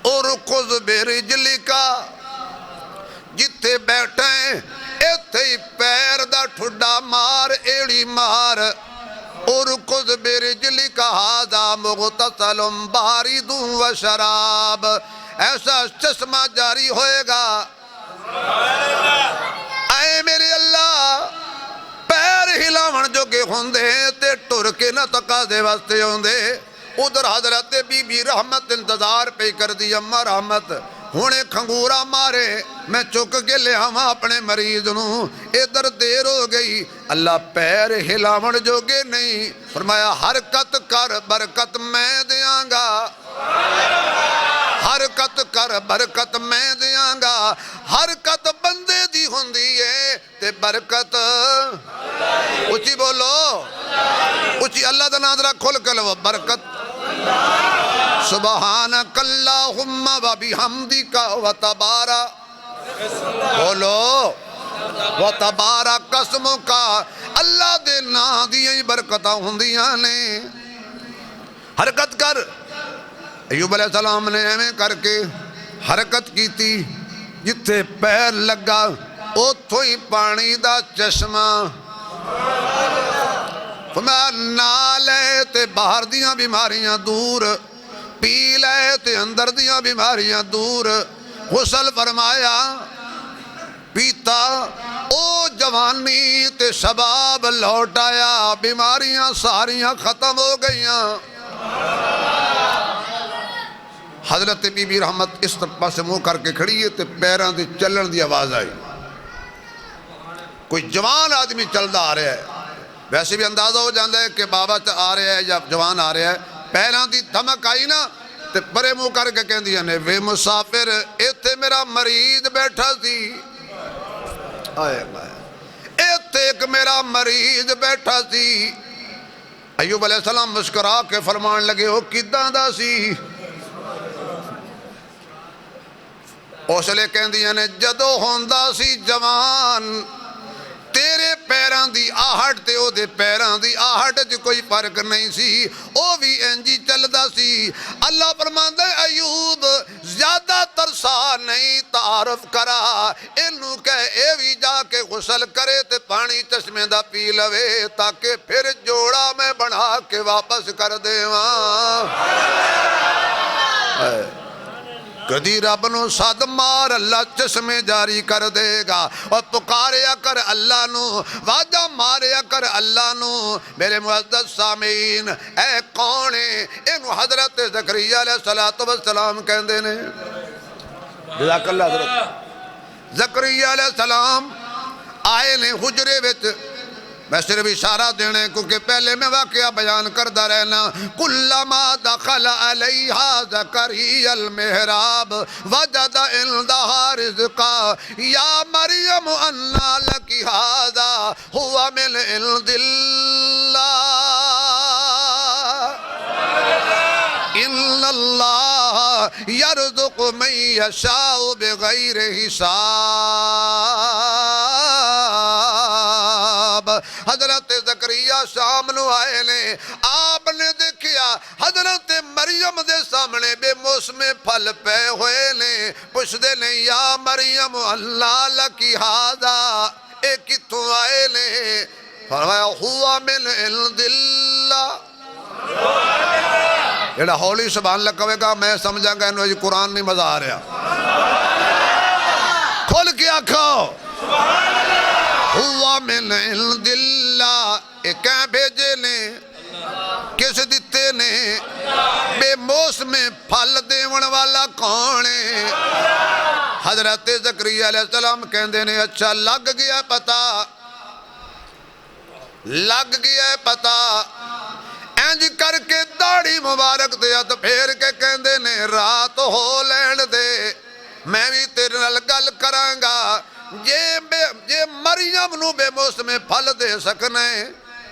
ارکض برجلکا جتے بیٹھیں ایتھے ہی پیر دا ٹھڈا مار ایڑی مار ارکض برجلکا ھذا مغتسل بارد و شراب ایسا چشمہ جاری ہوئے گا اے میرے اللہ پیر ہلاون جو کہ ہوندے تے ٹر کے نہ تقاضے واسطے ہوندے ادھر حضرت بی بی رحمت انتظار پہ کر دی اماں رحمت ہونے کھنگورا مارے میں چک کے لے ہاں اپنے مریض نوں ادھر دیر ہو گئی اللہ پیر ہلاون جو گے نہیں فرمایا حرکت کر برکت میں دیاں گا حرکت کر برکت میں دیاں گا حرکت بندے دی ہوندی ہے تے برکت اچھی بولو اچھی اللہ دا ناظرہ کھل کے لو برکت سبحانک اللہم و بحمدک و تبارا بولو و تبارا قسمک اللہ دے نا دیئے برکتہ ہوندیاں نے حرکت کر ایوب علیہ السلام نے ایویں کر کے حرکت کی تھی جتھے پیر لگا اوتھوں ہی پانی دا چشمہ فرمایا نہ لے تے باہر دیاں بیماریاں دور پی لے تے اندر دیاں بیماریاں دور غسل فرمایا پیتا او جوانی تے شباب لوٹ آیا بیماریاں ساریاں ختم ہو گئیاں حضرت بی بی رحمت اس طرح سے منہ کر کے کھڑی ہے تے پیران دی چلن دی آواز آئی کوئی جوان آدمی چلدا آ رہا ہے ویسے بھی اندازہ ہو جاندہ ہے کہ بابا آ رہا ہے یا جوان آ رہا ہے پیران دی دھمک آئی نا تے پرے منہ کر کے کہن دیا نے وے مسافر ایتھے میرا مریض بیٹھا سی ایتھے ایک میرا مریض بیٹھا سی ایوب علیہ السلام مسکرا کے فرمان لگے ہو کداں دا سی اوسلے کہن دیا نے جدو ہوندہ سی جوان تیرے پیران دی آہٹ تے او دے پیران دی آہٹ جو کوئی فرق نہیں سی او بھی انجی چلدا سی اللہ فرماندہ ایوب زیادہ ترسا نہیں تعارف کرا انہوں کہ اے بھی جا کے غسل کرے تے پانی چشمے دا پی لوے تاکہ پھر جوڑا میں بڑھا کے واپس کر دے وہاں کدی رب نو صد مار اللہ چشمے جاری کر دے گا اور پکاریا کر اللہ نو واجہ ماریا کر اللہ نو میرے معزز سامعین اے کونے انہوں حضرت زکریا علیہ السلام کہندے نے جزاک اللہ حضرت زکریا علیہ السلام آئے نے حجرے وچ میں صرف اشارہ دینے کیونکہ پہلے میں واقعہ بیان کردہ رہنا کلما دخل علیہا زکریا المحراب وجد عندہا رزقا یا مریم انا لکی ھذا ہوا من عند اللہ ان اللہ یرزق من یشاء بغیر حساب حضرت زکریا شام نو آئے نے آپ نے دیکھیا حضرت مریم دے سامنے بے موسم پھل پہ ہوئے نے پوچھ دے نے یا مریم اللہ لکی ھذا اے کتوں آئے نے فرمایا ہوا من عند اللہ جڑا ہولی سبحان اللہ کہے گا میں سمجھا گا انہوں قرآن نہیں مزہ آ رہا کھول کے آکھو ہوا من عند اللہ ایک بھیجے نے کس دیتے نے بے موسم پھل دیون والا کونے حضرت زکریا علیہ السلام کہندے نے اچھا لگ گیا پتا اینج کر کے داڑھی مبارک دے ہتھ پھیر کے کہندے نے رات ہو لین دے میں بھی تیرے نال گل کرانگا جے مریم نو بے موسم پھل دے سکنے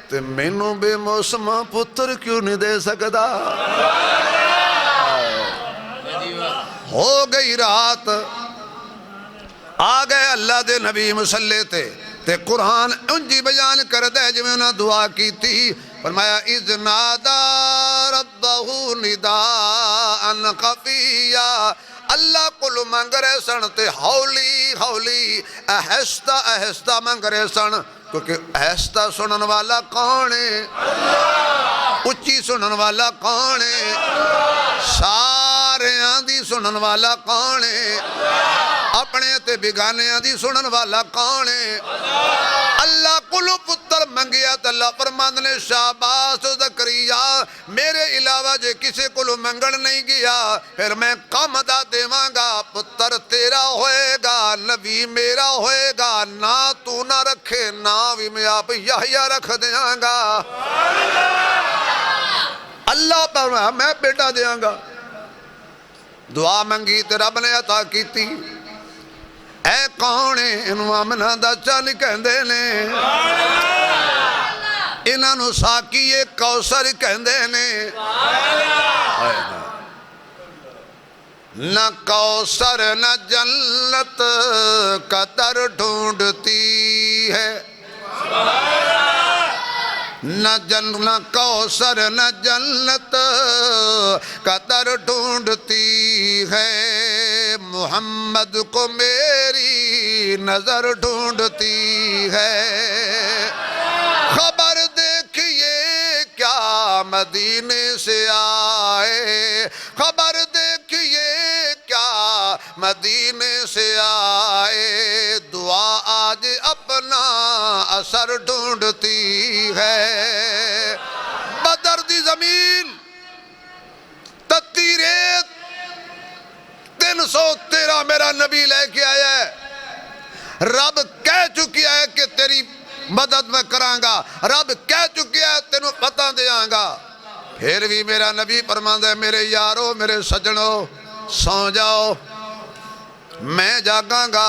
تے مینوں بے موسم پتر کیوں نہیں دے سکدا ہو گئی رات آ گئے اللہ دے نبی مسلح تے قرآن انجی بیان کر دے جو انہاں دعا کی تھی فرمایا اذ نادا ربہو نداء خفیا اللہ کل منگ رہے سن تے ہولی اہستہ منگ رہے سن کیونکہ اہستہ سنن والا کون ہے اچھی سنن والا کون ہے سارے آندھی سنن والا کون ہے اپنے تے بگانے آندھی سنن والا کون ہے اللہ کلو پتر منگیا تو اللہ فرماند نے شاباس زکریا میرے علاوہ جے کسے کلو منگن نہیں گیا پھر میں کم دا دیواں گا پتر تیرا ہوئے گا نبی میرا ہوئے گا نہ تو نہ رکھے نہ بھی میں آپ یحییٰ رکھ دیاں گا اللہ پر میں بیٹا دیاں گا دعا منگی تے رب نے عطا کی تھی اے کونے انہوں آمنہ دا چل کہندے نے انہوں نو ساکی کوثر کہندے نے نہ کوثر نہ جنت قدر ڈھونڈتی ہے نہ کوثر نہ جنت قدر ڈھونڈتی ہے محمد کو میری نظر ڈھونڈتی ہے خبر دیکھیے کیا مدینے سے آئے خبر دیکھیے کیا مدینے سے آئے دعا آج اپنا اثر ڈھونڈتی ہے بدر دی زمین تتی ریت 313 میرا نبی لے کے آیا ہے رب کہہ چکی ہے کہ تیری مدد میں کرانگا رب کہہ چکی ہے تینوں پتہ دیاں گا پھر بھی میرا نبی فرماندہ ہے میرے یارو میرے سجنوں سو جاؤ میں جاگاں گا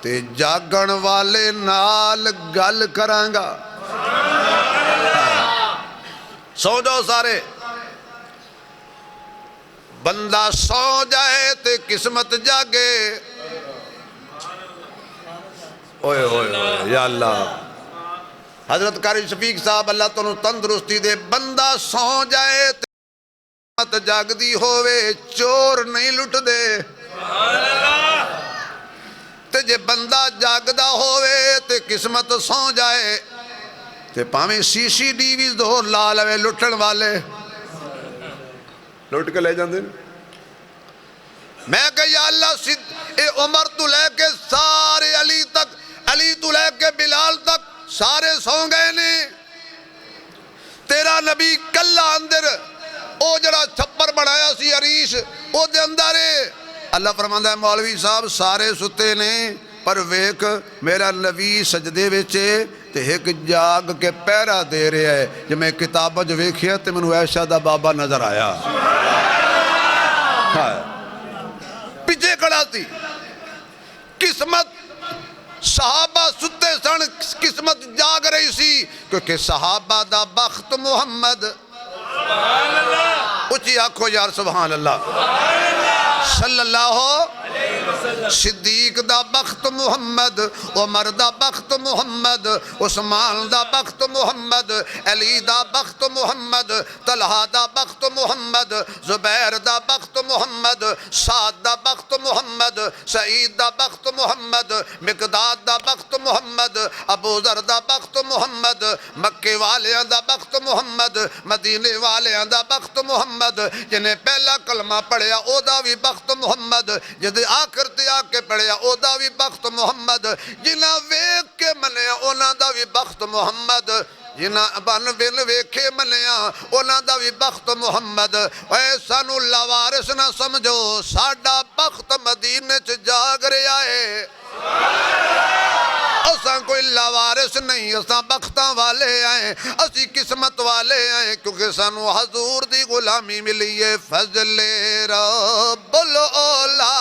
تے جاگن والے نال گل کرانگا سو جاؤ سارے بندہ سو جائے تے قسمت جاگے اوئے اوئے اوئے یا اللہ حضرت قاری شفیق صاحب اللہ تنہوں تندرستی دے بندہ سو جائے تے قسمت جاگ دی ہوئے چور نہیں لٹ دے تے جے بندہ جاگدہ ہوئے تے قسمت سو جائے تے پاویں سی ڈی ویز دو لال ہوئے لٹن والے لٹ کے لے جاندے میں کہ یا اللہ اے عمر تو لے کے سارے علی تک علی تو لے کے بلال تک سارے سو گئے نے تیرا نبی کلہ اندر او جڑا چھپر بڑھایا سی عریش او دے اندر اللہ فرماندہ ہے مولوی صاحب سارے ستے نے پر ویک میرا نبی سجدے ویچے تے ایک جاگ کے پیرا دے رہے ہے جب میں کتابہ جو ویکھیا تے منو عائشہ دا بابا نظر آیا پیچھے کھڑا تھی قسمت صحابہ ستے سن قسمت جاگ رہی سی کیونکہ صحابہ دا بخت محمد اچھی آنکھو یار سبحان اللہ صلی اللہ صدیق دا بخت محمد عمر دا بخت محمد عثمان دا بخت محمد علی دا بخت محمد طلحہ دا بخت محمد زبیر دا بخت محمد سعد دا بخت محمد سعید دا بخت محمد مقداد دا بخت محمد ابو ذر دا بخت محمد مکے والیاں دا بخت محمد محمد مدینے والیاں دا بخت محمد جنہیں پہلا کلمہ پڑھیا او دا بھی بخت محمد جدے آخر تے آ کے پڑھیا او دا بھی بخت محمد جنہ ویک کے منیا اونا دا بھی بخت محمد جنہ بن بن ویکھے منیا اونا دا بھی بخت محمد اے سانو لوارس نہ سمجھو ساڈا بخت مدینے چ جاگ رہا ہے اساں کوئی لاوارس نہیں اساں بختاں والے آئیں اسی قسمت والے آئیں کیونکہ سانو حضور دی غلامی ملی ہے فضل رب الاولا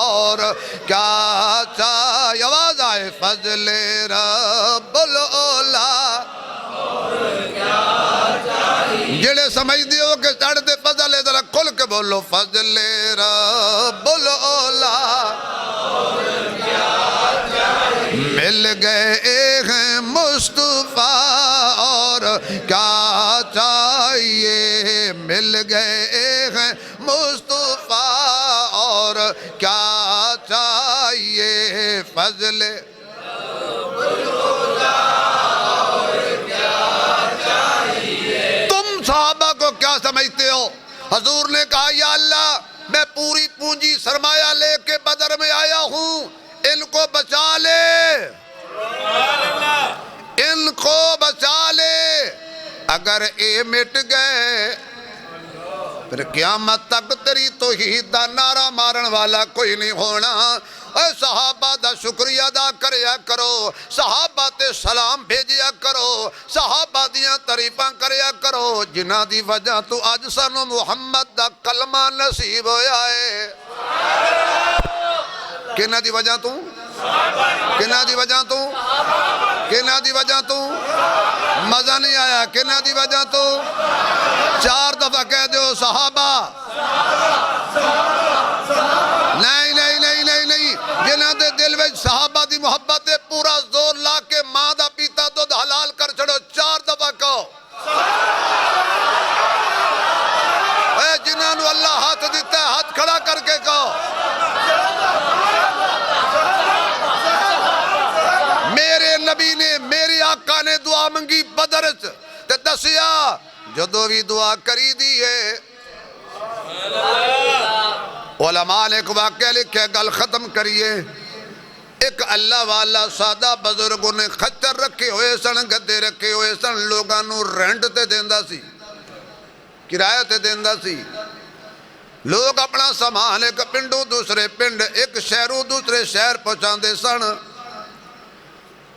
اور کیا چاہیے آواز آئے فضل رب الاولا جڑے سمجھ دیو کہ چڑھ دے فضل ہے ذرا کھل کے بولو فضل رب الاولا مل گئے ہیں مصطفیٰ اور کیا چاہیے مل گئے ہیں مصطفیٰ اور کیا چاہیے فضل تم صحابہ کو کیا سمجھتے ہو حضور نے کہا یا اللہ میں پوری پونجی سرمایہ لے کے بدر میں آیا ہوں ان کو بچا لے ان کو بچا لے اگر اے مٹ گئے پھر قیامت تک تیری توحید دا نعرہ مارن والا کوئی نہیں ہونا اے صحابہ دا شکریہ ادا کریا کرو صحابہ تے سلام بھیجیا کرو صحابہ دیاں تعریفاں کریا کرو جنہ دی وجہ تو اج سانو محمد دا کلمہ نصیب ہویا ہے کنہ دی وجہ تو کنہ دی وجہ تو کنہ دی وجہ تو مزہ نہیں آیا کنہ دی وجہ تو 4 دفعہ کہہ دیو صحابہ نہیں نہیں نہیں نہیں نہیں جنہ دے دل میں صحابہ دی محبت پورا زور لا کے ماں دا پیتا دودھ حلال کر چھڑو 4 دفعہ کہو اے جنہاں نو اللہ ہاتھ دیتا ہے ہاتھ کھڑا کر کے کہو میرے نبی نے میرے آقا نے دعا منگی بدرت تے دسیا جدو بھی دعا کری دی ہے علماء نے ایک واقعہ لکھے گل ختم کریے ایک اللہ والا سادہ بزرگوں نے خچر رکھے ہوئے سن گدے رکھے ہوئے سن لوگاں نو رینٹ تے دیندہ سی کرایہ تے دیندہ سی لوگ اپنا سامان ایک پنڈوں دوسرے پنڈ ایک شہروں دوسرے شہر پہنچان دے سن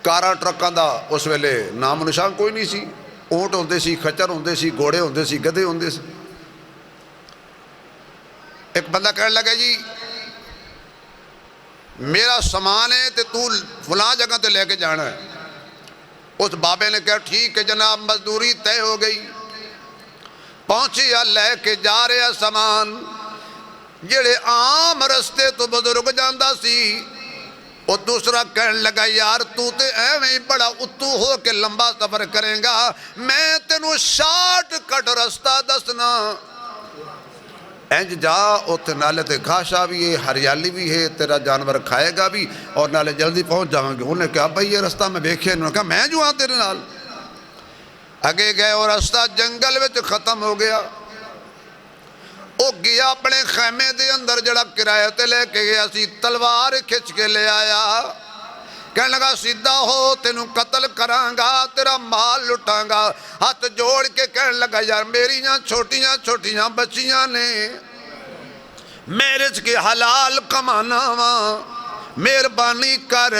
کارا ٹرکاں دا اس ویلے نام نشان کوئی نہیں سی اونٹ ہوندے سی خچر ہوندے سی گھوڑے ہوندے سی گدے ہوندے سی ایک بندہ کہنے لگا جی میرا سامان ہے تے تو فلاں جگہ تے لے کے جانا ہے اس بابے نے کہا ٹھیک ہے جناب مزدوری طے ہو گئی پہنچی یا لے کے جا رہے ہیں سامان جڑے عام رستے تو بزرگ جاندہ سی اور دوسرا کہنے لگا یار تو تے ایویں بڑا اتو ہو کے لمبا سفر کریں گا میں تینوں شارٹ کٹ رستہ دسنا اینج جا اوتے نالے تے گھاشا بھی ہے ہریالی بھی ہے تیرا جانور کھائے گا بھی اور نالے جلدی پہنچ جاؤں گے انہوں نے کہا بھائی یہ رستہ میں دیکھے انہوں نے کہا میں جو ہاں تیرے نال اگے گئے اور رستہ جنگل وچ ختم ہو گیا وہ گیا اپنے خیمے دے اندر جڑا کرایہ تے لے کے گیا سی تلوار کھچ کے لے آیا کہنے لگا سیدھا ہو تینوں قتل کرانگا تیرا مال لٹانگا ہاتھ جوڑ کے کہنے لگا یار میریاں چھوٹیاں چھوٹیاں بچیاں نے میرے کے حلال کمانا وہاں مہربانی کر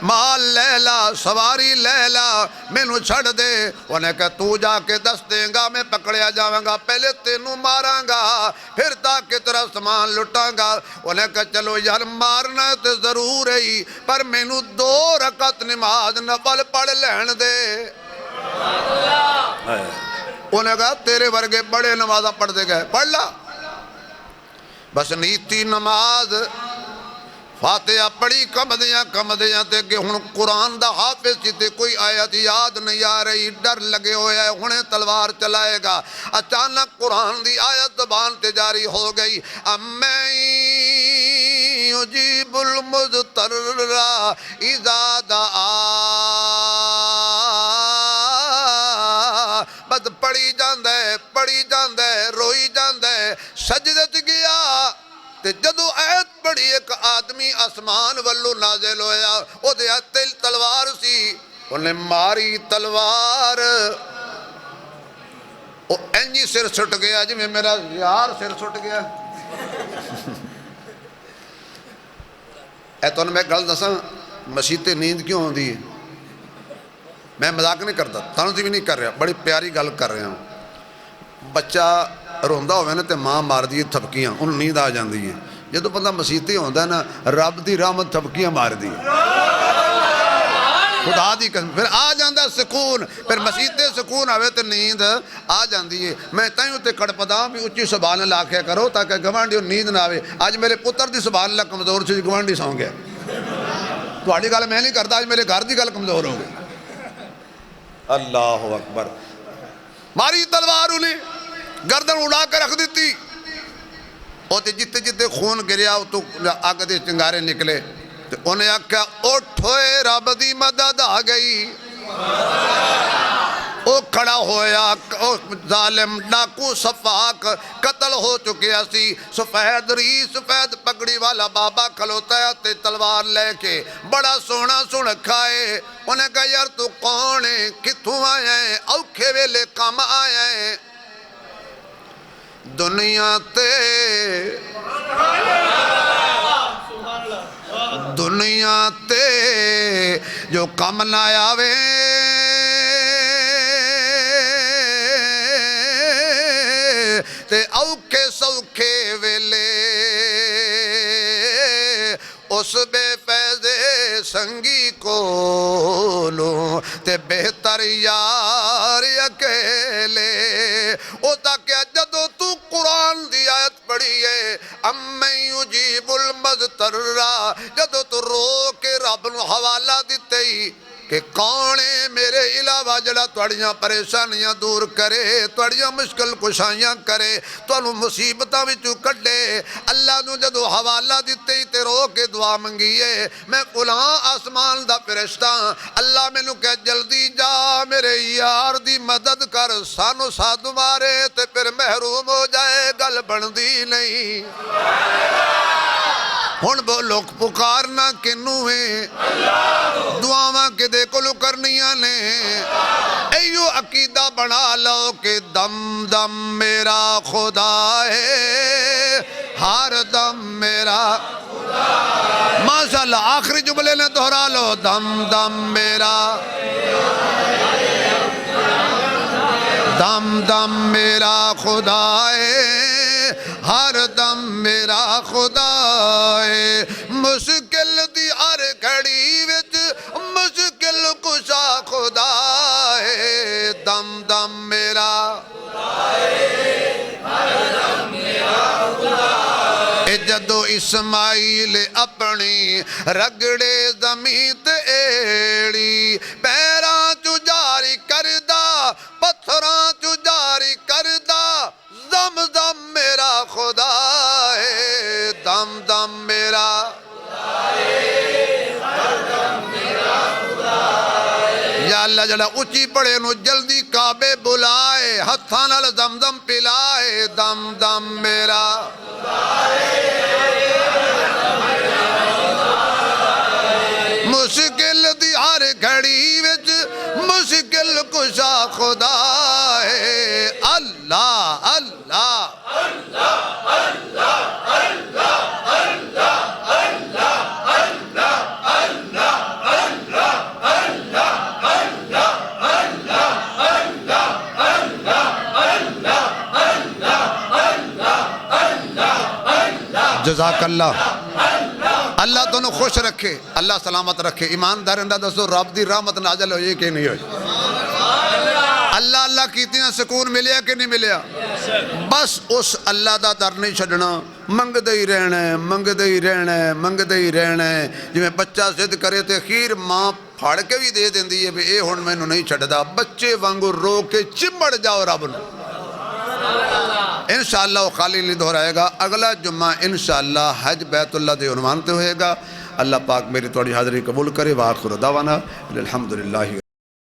مال لے لا سواری لے لا میں نو چھڑ دے انہیں کہا تو جا کے دس دیں گا میں پکڑیا جاؤں گا پہلے تینوں ماراں گا پھر تاکہ تیرا سامان لٹاں گا انہیں کہا چلو یار مارنا تو ضرور ہے پر میں نو 2 رکعت نماز نفل پڑھ لین دے انہیں کہا تیرے ورگے بڑے نمازہ پڑھ دے گئے پڑھ لا بس نیتی نماز فاتحہ پڑھی کمدیاں تے کہ ہن قرآن دا حافظ سی تے کوئی آیت یاد نہیں آ رہی ڈر لگے ہوئے ہے ہنے تلوار چلائے گا اچانک قرآن دی آیت زبان تے جاری ہو گئی امَّن یجیب المضطر اذا دعا ربط پڑھی جاندہ ہے روئی جاندہ ہے سجدے تے گیا تے جدو آیت پڑھی ایک آدمی آسمان والو نازل ہویا او دے ہتھ تلوار سی انہیں ماری تلوار او اینجی سر سٹ گیا جی میں میرا یار سر سٹ گیا اے تو انہیں میں گل دساں مسیطے نیند کیوں ہوں دی میں مذاق نہیں کرتا تانوں بھی نہیں کر رہا بڑی پیاری گل کر رہا ہوں بچہ روندہ ہوئے نا تے ماں مار دیئے تھپکیاں انہوں نیند آ جان دیئے جدو بندہ مسیطے ہوندہ ہے نا رب دی رحمت تھپکیاں مار دیئے خدا دی قسم پھر آ جاندہ سکون پھر مسیطے سکون آوے تے نیند آ جاندی ہے میں تائیوں تے کڑ پدا بھی اچھی سبحان اللہ کیا کرو تاکہ گوانڈیوں نیند نہ آوے آج میرے پتر دی سبحان اللہ کمزور سے گوانڈی سوں گیا تو آڑی گال میں نہیں کرتا آج میرے گھر دی گال کمزور ہو گئے اللہ اکبر ماری تلوار انہیں گردن اڑا کر رکھ دیتی اور جتے جتے خون گریا تو آگ دے چنگارے نکلے تو انہیں آکھا اٹھوئے رب دی مدد آ گئی او کھڑا ہویا ظالم ڈاکو صفاق قتل ہو چکیا سی سفید ری سفید پگڑی والا بابا کھلوتا ہے تے تلوار لے کے بڑا سونا سن کھائے انہیں کہا یار تو کون ہے کتھوں آیا ہے اوکھے ویلے کام آیا ہے دنیا تے جو کم نہ آوے تے اوکھے سوکھے ویلے اس بے فیضے سنگی کو لوں تے بہتر یار اکیلے او تاکہ جدو تو قرآن دی آیت پڑھیے امّن یجیب المضطرّ جدو تو رو کے رب نو حوالہ دیتے ہی کہ کون ہے میرے علاوہ جڑا توڑیاں پریشانیاں دور کرے توڑیاں مشکل کشائیاں کرے تو انہوں مصیبتہ بھی چو کڑے اللہ نو جدو حوالہ دیتے ہی تے رو کے دعا منگیے میں فلاں آسمان دا فرشتہ اللہ میں نو کہ جلدی جا میرے یار دی مدد کر سانو سادھ مارے تے پھر محروم ہو جائے گل بندی نہیں ہون بولو پکارنا کنوں ہے دعاواں کے دے کلو کرنیاں نے ایو عقیدہ بنا لو کہ دم دم میرا خدا ہے ہر دم میرا ماشاءاللہ آخری جملے نے دہرا لو دم دم میرا دم دم میرا خدا ہے ہر دم میرا خدا ہے مشکل دی ہر گھڑی وچ مشکل کشا خدا ہے دم دم میرا جدو اسماعیل اپنی رگڑے زمین تے ایڑی پیراں چو جاری کردہ پتھراں چو جاری کردہ دم دم میرا خدا ہے دم دم میرا یا اللہ جڑا اچھی پڑے نو جلدی کعبے بلائے ہتھاں نال دم دم پلائے دم دم میرا مشکل دی ہر گھڑی وچ مشکل کشا خدا ہے اللہ اللہ جزاک اللہ اللہ دونوں خوش رکھے اللہ سلامت رکھے ایماندار اندہ دسو رب دی رحمت نازل ہوئی کہ نہیں ہوئی اللہ اللہ کیتیاں سکون ملیا کہ نہیں ملیا بس اس اللہ دا در نہیں چھڑنا منگ دے ہی رہنا ہے منگ دے ہی رہنا ہے منگ دے ہی رہنا ہے جو میں بچہ ضد کرے تے خیر ماں پھاڑ کے بھی دے دیں دی ہے اے ہون میں نو نہیں چھڑ دا بچے وانگو رو کے چمڑ جاؤ رب نو انشاءاللہ وہ خالی نہیں دہرائے گا اگلا جمعہ انشاءاللہ حج بیت اللہ دے عنوان تے ہوئے گا اللہ پاک میری توڑی حاضری قبول کرے وآخر دعوانا الحمدللہ